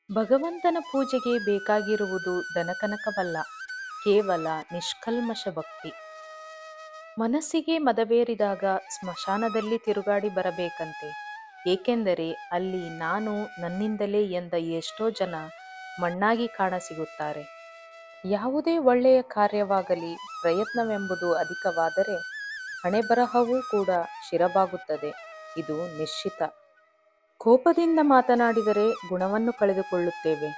ಭಗವಂತನ ಪೂಜೆಗೆ ಬೇಕಾಗಿರುವುದು ಧನಕನಕವಲ್ಲ, ಕೇವಲ ನಿಷ್ಕಲ್ಮಶ ಭಕ್ತಿ. ಮನಸ್ಸಿಗೆ ಮದವೇರಿದಾಗ ಸ್ಮಶಾನದಲ್ಲಿ ತಿರುಗಾಡಿ ಬರಬೇಕಂತೆ. ಏಕೆಂದರೆ ಅಲ್ಲಿ ನಾನು ನನ್ನಿಂದಲೇ ಎಂದ ಎಷ್ಟೋ ಜನ ಮಣ್ಣಾಗಿ ಕಾಣಸಿಗುತ್ತಾರೆ. ಯಾವುದೇ ಒಳ್ಳೆಯ ಕಾರ್ಯವಾಗಲಿ ಪ್ರಯತ್ನವೆಂಬುದು ಅಧಿಕವಾದರೆ ಹಣೆಬರಹವೂ ಕೂಡ ಶಿರಬಾಗುತ್ತದೆ. ಇದು ನಿಶ್ಚಿತ. ಕೋಪದಿಂದ ಮಾತನಾಡಿದರೆ ಗುಣವನ್ನು ಕಳೆದುಕೊಳ್ಳುತ್ತೇವೆ.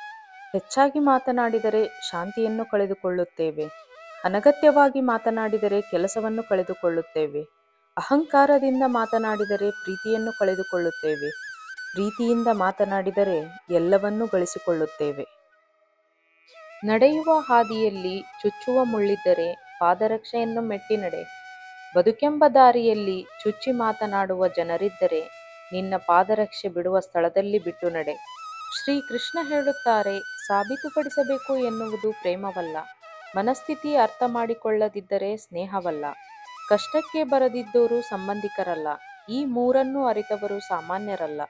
ಹೆಚ್ಚಾಗಿ ಮಾತನಾಡಿದರೆ ಶಾಂತಿಯನ್ನು ಕಳೆದುಕೊಳ್ಳುತ್ತೇವೆ. ಅನಗತ್ಯವಾಗಿ ಮಾತನಾಡಿದರೆ ಕೆಲಸವನ್ನು ಕಳೆದುಕೊಳ್ಳುತ್ತೇವೆ. ಅಹಂಕಾರದಿಂದ ಮಾತನಾಡಿದರೆ ಪ್ರೀತಿಯನ್ನು ಕಳೆದುಕೊಳ್ಳುತ್ತೇವೆ. ಪ್ರೀತಿಯಿಂದ ಮಾತನಾಡಿದರೆ ಎಲ್ಲವನ್ನೂ ಗಳಿಸಿಕೊಳ್ಳುತ್ತೇವೆ. ನಡೆಯುವ ಹಾದಿಯಲ್ಲಿ ಚುಚ್ಚುವ ಮುಳ್ಳಿದ್ದರೆ ಪಾದರಕ್ಷೆಯನ್ನು ಮೆಟ್ಟಿ ನಡೆ. ಬದುಕೆಂಬ ದಾರಿಯಲ್ಲಿ ಚುಚ್ಚಿ ಮಾತನಾಡುವ ಜನರಿದ್ದರೆ ನಿನ್ನ ಪಾದರಕ್ಷೆ ಬಿಡುವ ಸ್ಥಳದಲ್ಲಿ ಬಿಟ್ಟು ನಡೆ. ಶ್ರೀಕೃಷ್ಣ ಹೇಳುತ್ತಾರೆ, ಸಾಬೀತುಪಡಿಸಬೇಕು ಎನ್ನುವುದು ಪ್ರೇಮವಲ್ಲ, ಮನಸ್ಥಿತಿ ಅರ್ಥ ಮಾಡಿಕೊಳ್ಳದಿದ್ದರೆ ಸ್ನೇಹವಲ್ಲ, ಕಷ್ಟಕ್ಕೆ ಬರದಿದ್ದೋರು ಸಂಬಂಧಿಕರಲ್ಲ, ಈ ಮೂರನ್ನು ಅರಿತವರು ಸಾಮಾನ್ಯರಲ್ಲ.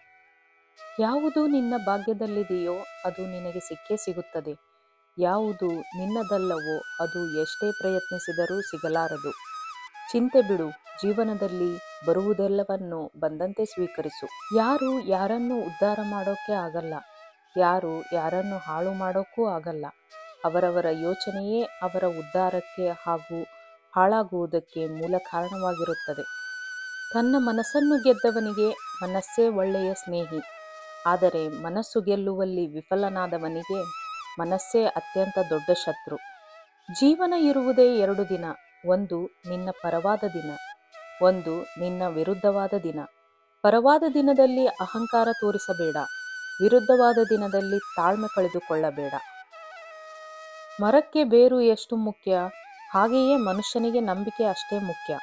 ಯಾವುದು ನಿನ್ನ ಭಾಗ್ಯದಲ್ಲಿದೆಯೋ ಅದು ನಿನಗೆ ಸಿಕ್ಕೇ ಸಿಗುತ್ತದೆ. ಯಾವುದು ನಿನ್ನದಲ್ಲವೋ ಅದು ಎಷ್ಟೇ ಪ್ರಯತ್ನಿಸಿದರೂ ಸಿಗಲಾರದು. ಚಿಂತೆ ಬಿಡು, ಜೀವನದಲ್ಲಿ ಬರುವುದೆಲ್ಲವನ್ನು ಬಂದಂತೆ ಸ್ವೀಕರಿಸು. ಯಾರು ಯಾರನ್ನು ಉದ್ಧಾರ ಮಾಡೋಕ್ಕೆ ಆಗಲ್ಲ, ಯಾರು ಯಾರನ್ನು ಹಾಳು ಮಾಡೋಕ್ಕೂ ಆಗಲ್ಲ. ಅವರವರ ಯೋಚನೆಯೇ ಅವರ ಉದ್ಧಾರಕ್ಕೆ ಹಾಗೂ ಹಾಳಾಗುವುದಕ್ಕೆ ಮೂಲ ಕಾರಣವಾಗಿರುತ್ತದೆ. ತನ್ನ ಮನಸ್ಸನ್ನು ಗೆದ್ದವನಿಗೆ ಮನಸ್ಸೇ ಒಳ್ಳೆಯ ಸ್ನೇಹಿ, ಆದರೆ ಮನಸ್ಸು ಗೆಲ್ಲುವಲ್ಲಿ ವಿಫಲನಾದವನಿಗೆ ಮನಸ್ಸೇ ಅತ್ಯಂತ ದೊಡ್ಡ ಶತ್ರು. ಜೀವನ ಇರುವುದೇ 2 ದಿನ, ಒಂದು ನಿನ್ನ ಪರವಾದ ದಿನ, ಒಂದು ನಿನ್ನ ವಿರುದ್ಧವಾದ ದಿನ. ಪರವಾದ ದಿನದಲ್ಲಿ ಅಹಂಕಾರ ತೋರಿಸಬೇಡ, ವಿರುದ್ಧವಾದ ದಿನದಲ್ಲಿ ತಾಳ್ಮೆ ಕಳೆದುಕೊಳ್ಳಬೇಡ. ಮರಕ್ಕೆ ಬೇರು ಎಷ್ಟು ಮುಖ್ಯ, ಹಾಗೆಯೇ ಮನುಷ್ಯನಿಗೆ ನಂಬಿಕೆ ಅಷ್ಟೇ ಮುಖ್ಯ.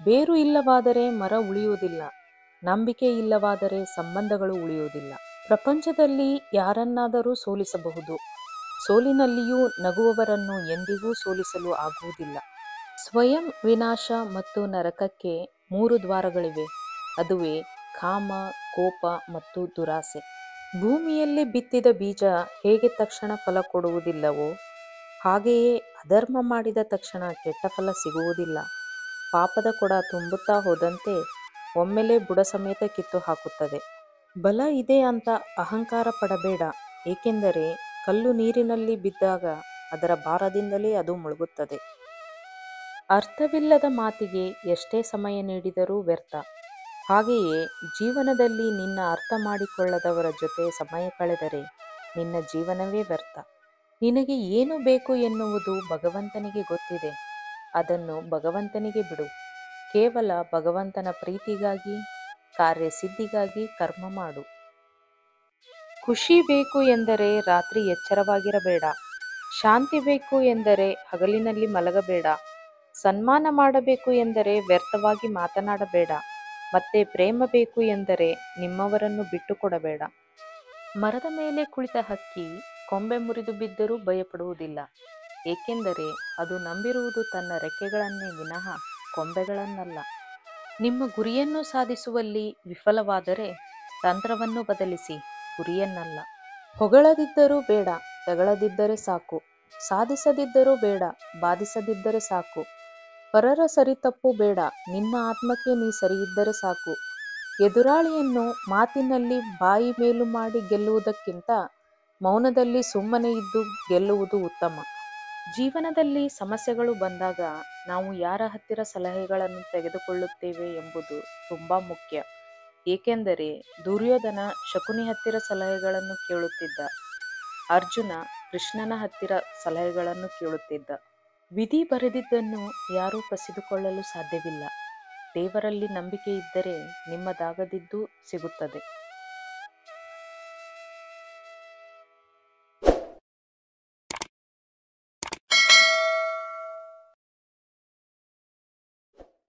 ಬೇರು ಇಲ್ಲವಾದರೆ ಮರ ಉಳಿಯುವುದಿಲ್ಲ, ನಂಬಿಕೆ ಇಲ್ಲವಾದರೆ ಸಂಬಂಧಗಳು ಉಳಿಯುವುದಿಲ್ಲ. ಪ್ರಪಂಚದಲ್ಲಿ ಯಾರನ್ನಾದರೂ ಸೋಲಿಸಬಹುದು, ಸೋಲಿನಲ್ಲಿಯೂ ನಗುವವರನ್ನು ಎಂದಿಗೂ ಸೋಲಿಸಲು ಆಗುವುದಿಲ್ಲ. ಸ್ವಯಂ ವಿನಾಶ ಮತ್ತು ನರಕಕ್ಕೆ 3 ದ್ವಾರಗಳಿವೆ. ಅದುವೇ ಕಾಮ, ಕೋಪ ಮತ್ತು ದುರಾಸೆ. ಭೂಮಿಯಲ್ಲಿ ಬಿತ್ತಿದ ಬೀಜ ಹೇಗೆ ತಕ್ಷಣ ಫಲ ಕೊಡುವುದಿಲ್ಲವೋ ಹಾಗೆಯೇ ಅಧರ್ಮ ಮಾಡಿದ ತಕ್ಷಣ ಕೆಟ್ಟ ಫಲ ಸಿಗುವುದಿಲ್ಲ. ಪಾಪದ ಕೊಡ ತುಂಬುತ್ತಾ ಹೋದಂತೆ ಒಮ್ಮೆಲೇ ಬುಡ ಸಮೇತ ಕಿತ್ತು ಹಾಕುತ್ತದೆ. ಬಲ ಇದೆ ಅಂತ ಅಹಂಕಾರ ಪಡಬೇಡ, ಏಕೆಂದರೆ ಕಲ್ಲು ನೀರಿನಲ್ಲಿ ಬಿದ್ದಾಗ ಅದರ ಭಾರದಿಂದಲೇ ಅದು ಮುಳುಗುತ್ತದೆ. ಅರ್ಥವಿಲ್ಲದ ಮಾತಿಗೆ ಎಷ್ಟೇ ಸಮಯ ನೀಡಿದರೂ ವ್ಯರ್ಥ. ಹಾಗೆಯೇ ಜೀವನದಲ್ಲಿ ನಿನ್ನ ಅರ್ಥ ಮಾಡಿಕೊಳ್ಳದವರ ಜೊತೆ ಸಮಯ ಕಳೆದರೆ ನಿನ್ನ ಜೀವನವೇ ವ್ಯರ್ಥ. ನಿನಗೆ ಏನು ಬೇಕು ಎನ್ನುವುದು ಭಗವಂತನಿಗೆ ಗೊತ್ತಿದೆ, ಅದನ್ನು ಭಗವಂತನಿಗೆ ಬಿಡು. ಕೇವಲ ಭಗವಂತನ ಪ್ರೀತಿಗಾಗಿ, ಕಾರ್ಯಸಿದ್ಧಿಗಾಗಿ ಕರ್ಮ ಮಾಡು. ಖುಷಿ ಬೇಕು ಎಂದರೆ ರಾತ್ರಿ ಎಚ್ಚರವಾಗಿರಬೇಡ. ಶಾಂತಿ ಬೇಕು ಎಂದರೆ ಹಗಲಿನಲ್ಲಿ ಮಲಗಬೇಡ. ಸನ್ಮಾನ ಮಾಡಬೇಕು ಎಂದರೆ ವ್ಯರ್ಥವಾಗಿ ಮಾತನಾಡಬೇಡ. ಮತ್ತೆ ಪ್ರೇಮ ಬೇಕು ಎಂದರೆ ನಿಮ್ಮವರನ್ನು ಬಿಟ್ಟು ಕೊಡಬೇಡ. ಮರದ ಮೇಲೆ ಕುಳಿತ ಹಕ್ಕಿ ಕೊಂಬೆ ಮುರಿದು ಬಿದ್ದರೂ ಭಯಪಡುವುದಿಲ್ಲ, ಏಕೆಂದರೆ ಅದು ನಂಬಿರುವುದು ತನ್ನ ರೆಕ್ಕೆಗಳನ್ನೇ ವಿನಃ ಕೊಂಬೆಗಳನ್ನಲ್ಲ. ನಿಮ್ಮ ಗುರಿಯನ್ನು ಸಾಧಿಸುವಲ್ಲಿ ವಿಫಲವಾದರೆ ತಂತ್ರವನ್ನು ಬದಲಿಸಿ, ಗುರಿಯನ್ನಲ್ಲ. ಹೊಗಳದಿದ್ದರೂ ಬೇಡ, ತೆಗಳದಿದ್ದರೆ ಸಾಕು. ಸಾಧಿಸದಿದ್ದರೂ ಬೇಡ, ಬಾಧಿಸದಿದ್ದರೆ ಸಾಕು. ಪರರ ಸರಿತಪ್ಪು ಬೇಡ, ನಿನ್ನ ಆತ್ಮಕ್ಕೆ ನೀ ಸರಿಯಿದ್ದರೆ ಸಾಕು. ಎದುರಾಳಿಯನ್ನು ಮಾತಿನಲ್ಲಿ ಬಾಯಿ ಮೇಲು ಮಾಡಿ ಗೆಲ್ಲುವುದಕ್ಕಿಂತ ಮೌನದಲ್ಲಿ ಸುಮ್ಮನೆ ಇದ್ದು ಗೆಲ್ಲುವುದು ಉತ್ತಮ. ಜೀವನದಲ್ಲಿ ಸಮಸ್ಯೆಗಳು ಬಂದಾಗ ನಾವು ಯಾರ ಹತ್ತಿರ ಸಲಹೆಗಳನ್ನು ತೆಗೆದುಕೊಳ್ಳುತ್ತೇವೆ ಎಂಬುದು ತುಂಬಾ ಮುಖ್ಯ. ಏಕೆಂದರೆ ದುರ್ಯೋಧನ ಶಕುನಿ ಹತ್ತಿರ ಸಲಹೆಗಳನ್ನು ಕೇಳುತ್ತಿದ್ದ, ಅರ್ಜುನ ಕೃಷ್ಣನ ಹತ್ತಿರ ಸಲಹೆಗಳನ್ನು ಕೇಳುತ್ತಿದ್ದ. ವಿಧಿ ಬರೆದಿದ್ದನ್ನು ಯಾರೂ ಕಸಿದುಕೊಳ್ಳಲು ಸಾಧ್ಯವಿಲ್ಲ. ದೇವರಲ್ಲಿ ನಂಬಿಕೆ ಇದ್ದರೆ ನಿಮ್ಮದಾಗದಿದ್ದು ಸಿಗುತ್ತದೆ.